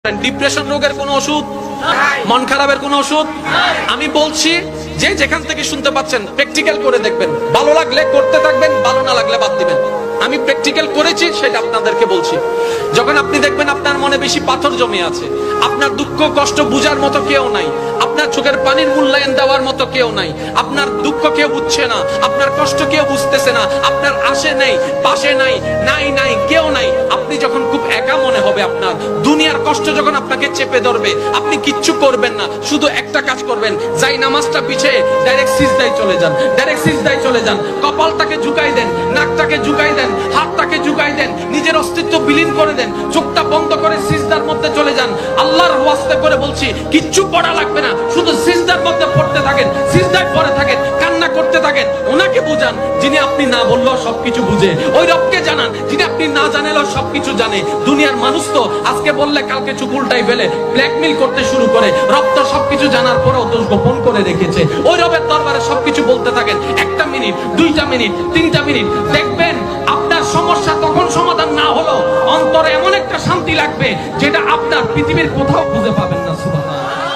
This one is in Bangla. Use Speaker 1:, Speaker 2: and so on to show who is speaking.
Speaker 1: ডিপ্রেশন রোগের কোনো ওষুধ, মন খারাপের কোনো ওষুধ আমি বলছি যে যেখান থেকে শুনতে পাচ্ছেন প্র্যাকটিক্যাল করে দেখবেন, ভালো লাগলে করতে থাকবেন, ভালো না লাগলে বাদ দিবেন। আমি প্র্যাকটিক্যাল করেছি সেটা আপনাদেরকে বলছি। যখন আপনি দেখবেন আপনার মনে বেশি পাথর জমে আছে, আপনার দুঃখ কষ্ট বুঝার মতো কেউ নাই, আপনার চোখের পানির মূল্যায়ন দেওয়ার মতো কেউ নাই, আপনার দুঃখ কেউ বুঝছে না, আপনার কষ্ট কেউ বুঝতেছে না, আপনার আশে নেই পাশে নাই নাই নাই কেউ নাই, আপনি যখন খুব একা মনে হবে, আপনার দুনিয়ার কষ্ট যখন আপনাকে চেপে ধরবে, আপনি কিচ্ছু করবেন না, শুধু একটা কাজ করবেন, যাই নামাজটা পিছিয়ে ডাইরেক্ট সিজদায় চলে যান, ডাইরেক্ট সিজদায় চলে যান, কপালটাকে ঝুঁকাই দেন, নাকটাকে ঝুঁকাই দেন, হাতটাকে ঝুঁকাই দেন, নিজের অস্তিত্ব বিলীন করে দেন, চোখটা বন্ধ করে সিজদার মধ্যে চলে যান। আল্লাহর ওয়াস্তে করে বলছি, কিচ্ছু পড়া লাগবে না, শুধু সিজদার মধ্যে পড়তে থাকেন, সিজদায় পড়ে থাকেন, কান্না করতে থাকেন। ওনাকে বুঝান যিনি আপনি না বললেও সবকিছু বুঝে, ওই রবকে জানান যিনি আপনি না জানালেও সবকিছু জানে। দুনিয়ার মানুষ তো আজকে বললে কালকে চুপ উল্টাই ফেলে, ব্ল্যাকমেল করতে শুরু করে। রব তো সবকিছু জানার পরেও দোষ গোপন করে রেখেছে। ওই রবের দরবারে সবকিছু বলতে থাকেন, 1টা মিনিট 2টা মিনিট 3টা মিনিট, দেখবেন আপনার সমস্যা তখন সমাধান না হলো অন্তরে এমন একটা শান্তি লাগবে যেটা আপনার পৃথিবীর কোথাও খুঁজে পাবেন না। সুবহানাল্লাহ।